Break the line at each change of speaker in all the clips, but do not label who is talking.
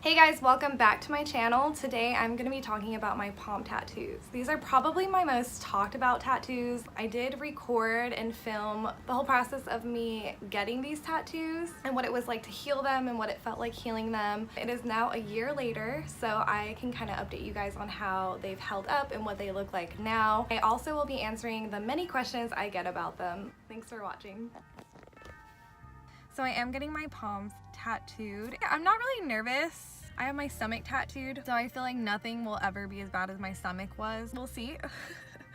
Hey guys, welcome back to my channel. Today I'm going to be talking about my palm tattoos. These are probably my most talked about tattoos. I did record and film the whole process of me getting these tattoos and what it was like to heal them and what it felt like healing them. It is now a year later, so I can kind of update you guys on how they've held up and what they look like now. I also will be answering the many questions I get about them. Thanks for watching. So I am getting my palms tattooed. I'm not really nervous. I have my stomach tattooed, so I feel like nothing will ever be as bad as my stomach was. We'll see.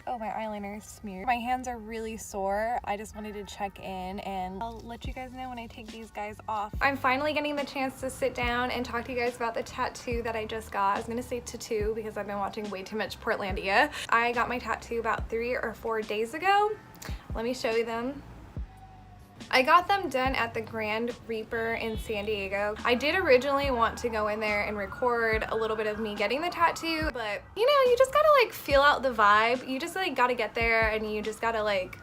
Oh, my eyeliner is smeared. My hands are really sore. I just wanted to check in and I'll let you guys know when I take these guys off. I'm finally getting the chance to sit down and talk to you guys about the tattoo that I just got. I was gonna say tattoo because I've been watching way too much Portlandia. I got my tattoo about 3 or 4 days ago. Let me show you them. I got them done at the Grand Reaper in San Diego. I did originally want to go in there and record a little bit of me getting the tattoo, but you know, you just gotta like feel out the vibe. You just like gotta get there and you just gotta like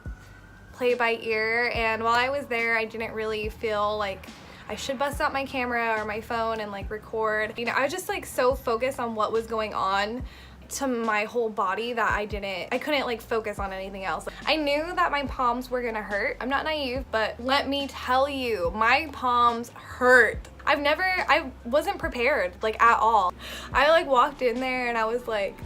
play by ear. And while I was there, I didn't really feel like I should bust out my camera or my phone and like record. You know, I was just like so focused on what was going on to my whole body that I couldn't like focus on anything else. I knew that my palms were gonna hurt. I'm not naive, but let me tell you, my palms hurt. I wasn't prepared like at all. I like walked in there and I was like,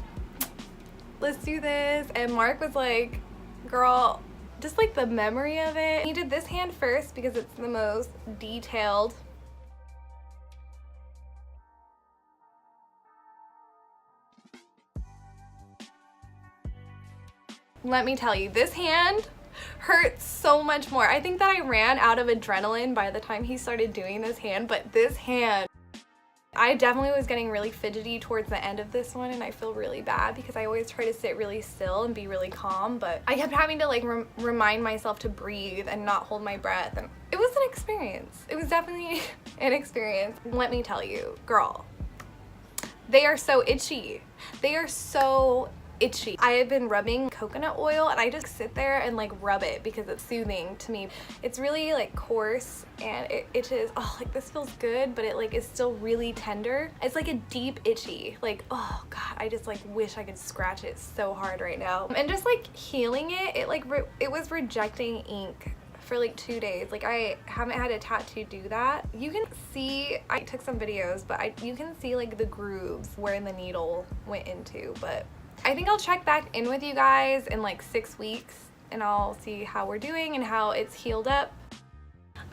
let's do this. And Mark was like, girl, just like the memory of it. He did this hand first because it's the most detailed. Let me tell you, this hand hurts so much more. I think that I ran out of adrenaline by the time he started doing this hand, but this hand, I definitely was getting really fidgety towards the end of this one, and I feel really bad because I always try to sit really still and be really calm, but I kept having to like remind myself to breathe and not hold my breath, and it was an experience. It was definitely an experience. Let me tell you, girl, they are so itchy. They are so itchy. I have been rubbing coconut oil and I just sit there and like rub it because it's soothing to me. It's really like coarse and it itches. Oh, like this feels good, but it like is still really tender. It's like a deep itchy, like, oh God, I just like wish I could scratch it so hard right now. And just like healing it, it was rejecting ink for like 2 days. Like I haven't had a tattoo do that. You can see, I took some videos, but you can see like the grooves where the needle went into, but I think I'll check back in with you guys in like 6 weeks and I'll see how we're doing and how it's healed up.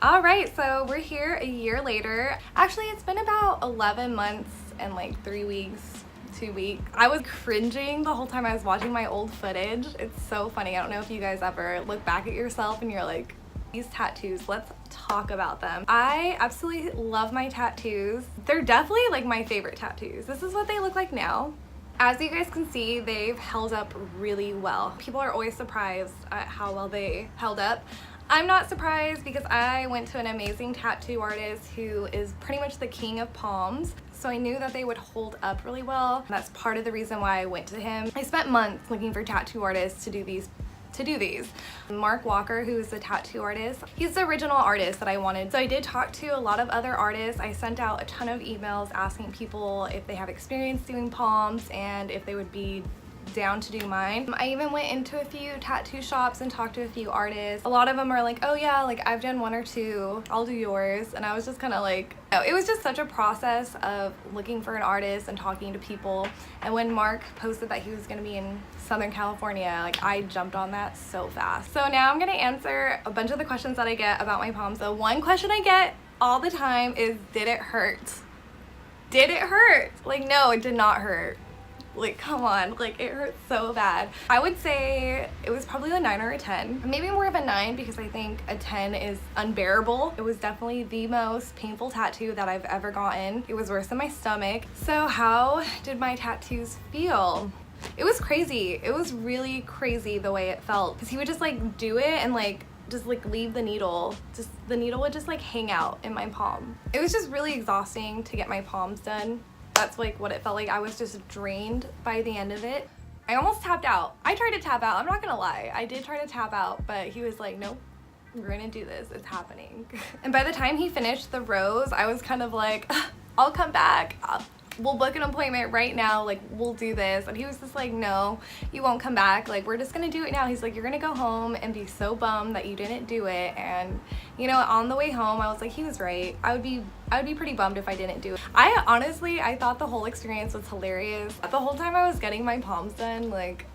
All right, so we're here a year later. Actually, it's been about 11 months and like 3 weeks, 2 weeks. I was cringing the whole time I was watching my old footage. It's so funny. I don't know if you guys ever look back at yourself and you're like, these tattoos, let's talk about them. I absolutely love my tattoos. They're definitely like my favorite tattoos. This is what they look like now. As you guys can see, they've held up really well. People are always surprised at how well they held up. I'm not surprised because I went to an amazing tattoo artist who is pretty much the king of palms. So I knew that they would hold up really well. That's part of the reason why I went to him. I spent months looking for tattoo artists to do these. Mark Walker, who is the tattoo artist, he's the original artist that I wanted. So I did talk to a lot of other artists. I sent out a ton of emails asking people if they have experience doing palms and if they would be down to do mine. I even went into a few tattoo shops and talked to a few artists. A lot of them are like, oh yeah, like I've done 1 or 2, I'll do yours. And I was just kind of like, it was just such a process of looking for an artist and talking to people. And when Mark posted that he was gonna be in Southern California, like I jumped on that so fast. So now I'm gonna answer a bunch of the questions that I get about my palms. So one question I get all the time is, did it hurt? Did it hurt? Like, no, it did not hurt. Like, come on, like it hurts so bad. I would say it was probably a 9 or a 10, maybe more of a 9 because I think a 10 is unbearable. It was definitely the most painful tattoo that I've ever gotten. It was worse than my stomach. So how did my tattoos feel? It was crazy. It was really crazy the way it felt because he would just like do it and like just like leave the needle. Just the needle would just like hang out in my palm. It was just really exhausting to get my palms done. That's like what it felt like. I was just drained by the end of it. I almost tapped out. I tried to tap out. I'm not gonna lie. I did try to tap out, but he was like, nope, we're gonna do this. It's happening. And by the time he finished the rose, I was kind of like, I'll come back. We'll book an appointment right now, like we'll do this. And he was just like, no, you won't come back, like we're just gonna do it now. He's like, you're gonna go home and be so bummed that you didn't do it. And you know, on the way home I was like, he was right. I would be pretty bummed if I didn't do it. I thought the whole experience was hilarious. The whole time I was getting my palms done, like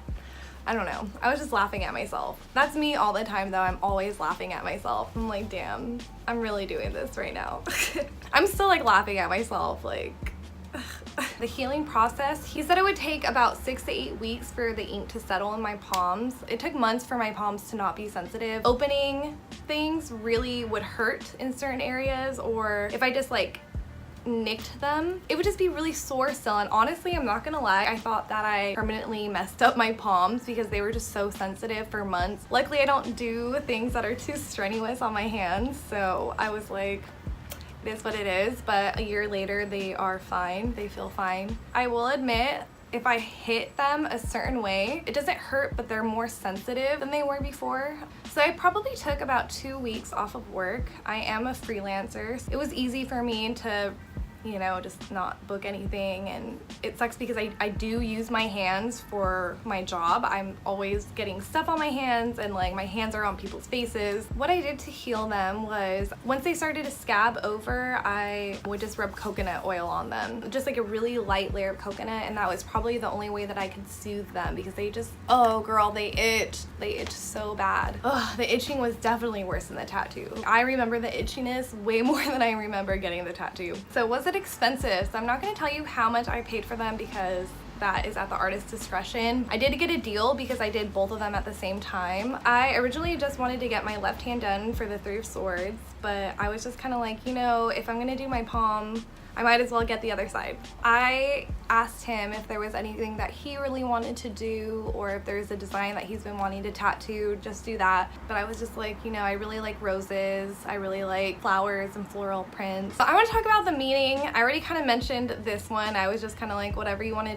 I don't know, I was just laughing at myself. That's me all the time though. I'm always laughing at myself. I'm like, damn, I'm really doing this right now. I'm still like laughing at myself, like the healing process, he said it would take about 6 to 8 weeks for the ink to settle in my palms. It took months for my palms to not be sensitive. Opening things really would hurt in certain areas, or if I just like nicked them, it would just be really sore still. And honestly, I'm not gonna lie, I thought that I permanently messed up my palms because they were just so sensitive for months. Luckily, I don't do things that are too strenuous on my hands, so I was like, it is what it is. But a year later, they are fine. They feel fine. I will admit, if I hit them a certain way, it doesn't hurt, but they're more sensitive than they were before. So I probably took about 2 weeks off of work. I am a freelancer. It was easy for me to, you know, just not book anything, and it sucks because I do use my hands for my job. I'm always getting stuff on my hands, and like my hands are on people's faces. What I did to heal them was, once they started to scab over, I would just rub coconut oil on them, just like a really light layer of coconut, and that was probably the only way that I could soothe them because they just, oh girl, they itch so bad. Ugh, the itching was definitely worse than the tattoo. I remember the itchiness way more than I remember getting the tattoo. So was it expensive? So I'm not going to tell you how much I paid for them because that is at the artist's discretion. I did get a deal because I did both of them at the same time. I originally just wanted to get my left hand done for the Three of Swords, but I was just kind of like, you know, if I'm gonna do my palm, I might as well get the other side. I asked him if there was anything that he really wanted to do, or if there's a design that he's been wanting to tattoo, just do that. But I was just like, you know, I really like roses, I really like flowers and floral prints. So I want to talk about the meaning. I already kind of mentioned this one. I was just kind of like, whatever you want to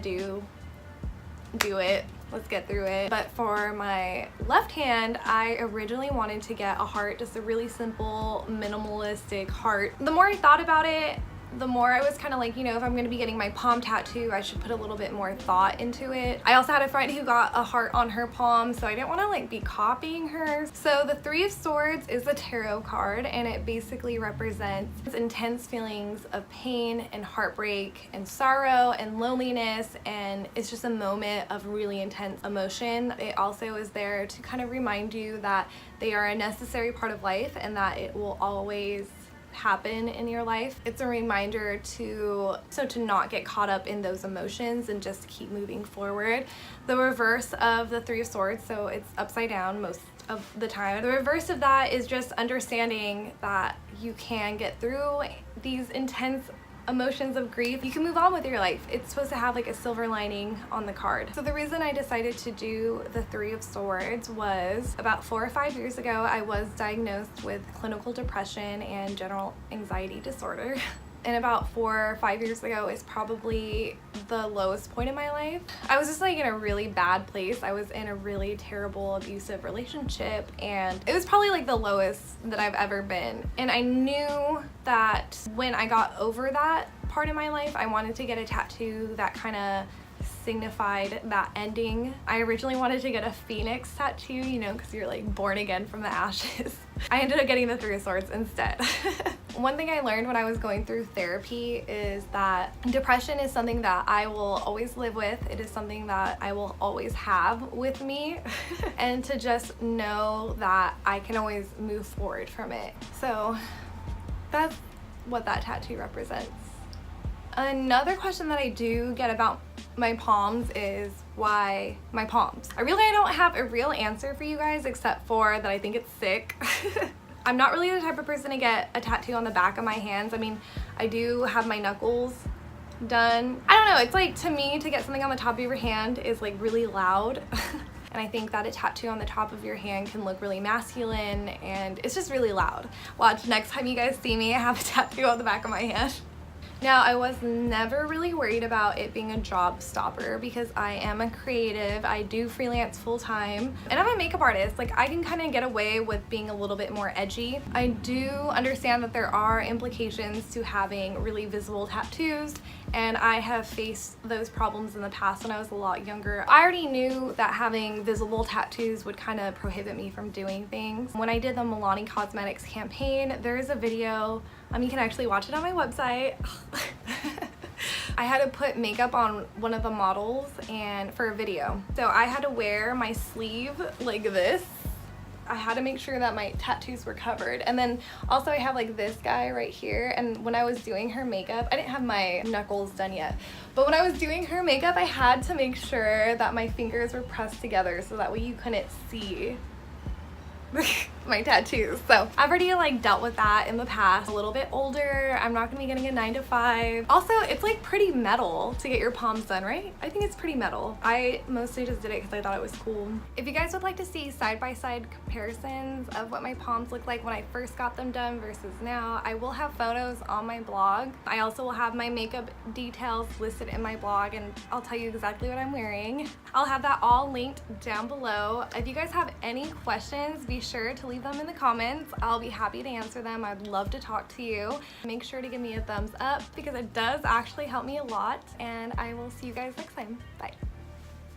do it. Let's get through it. But for my left hand, I originally wanted to get a heart, just a really simple, minimalistic heart. The more I thought about it, the more I was kind of like, you know, if I'm going to be getting my palm tattoo, I should put a little bit more thought into it. I also had a friend who got a heart on her palm, so I didn't want to like be copying her. So the Three of Swords is a tarot card, and it basically represents intense feelings of pain and heartbreak and sorrow and loneliness, and it's just a moment of really intense emotion. It also is there to kind of remind you that they are a necessary part of life and that it will always happen in your life. It's a reminder to not get caught up in those emotions and just keep moving forward. The reverse of the Three of Swords, so it's upside down most of the time. The reverse of that is just understanding that you can get through these intense emotions of grief. You can move on with your life. It's supposed to have like a silver lining on the card. So the reason I decided to do the Three of Swords was about 4 or 5 years ago, I was diagnosed with clinical depression and general anxiety disorder. And about 4 or 5 years ago is probably the lowest point in my life. I was just like in a really bad place. I was in a really terrible abusive relationship, and it was probably like the lowest that I've ever been. And I knew that when I got over that part of my life, I wanted to get a tattoo that kind of signified that ending. I originally wanted to get a phoenix tattoo, you know, because you're like born again from the ashes. I ended up getting the Three of Swords instead. One thing I learned when I was going through therapy is that depression is something that I will always live with. It is something that I will always have with me. And to just know that I can always move forward from it. So that's what that tattoo represents. Another question that I do get about my palms is why my palms? I don't have a real answer for you guys, except for that I think it's sick. I'm not really the type of person to get a tattoo on the back of my hands. I mean, I do have my knuckles done. I don't know, it's like, to me, to get something on the top of your hand is like really loud. And I think that a tattoo on the top of your hand can look really masculine, and it's just really loud. Watch, next time you guys see me, I have a tattoo on the back of my hand. Now, I was never really worried about it being a job stopper because I am a creative. I do freelance full-time, and I'm a makeup artist. Like, I can kind of get away with being a little bit more edgy. I do understand that there are implications to having really visible tattoos, and I have faced those problems in the past when I was a lot younger. I already knew that having visible tattoos would kind of prohibit me from doing things. When I did the Milani Cosmetics campaign, there is a video, you can actually watch it on my website. I had to put makeup on one of the models and for a video. So I had to wear my sleeve like this. I had to make sure that my tattoos were covered. And then also I have like this guy right here, and when I was doing her makeup, I didn't have my knuckles done yet, but when I was doing her makeup, I had to make sure that my fingers were pressed together so that way you couldn't see my tattoos. So I've already like dealt with that in the past. A little bit older, I'm not gonna be getting a 9 to 5. Also, it's like pretty metal to get your palms done, right? I think it's pretty metal. I mostly just did it because I thought it was cool. If you guys would like to see side-by-side comparisons of what my palms look like when I first got them done versus now, I will have photos on my blog. I also will have my makeup details listed in my blog, and I'll tell you exactly what I'm wearing. I'll have that all linked down below. If you guys have any questions, be sure to leave them in the comments. I'll be happy to answer them. I'd love to talk to you. Make sure to give me a thumbs up because it does actually help me a lot, and I will see you guys next time. Bye.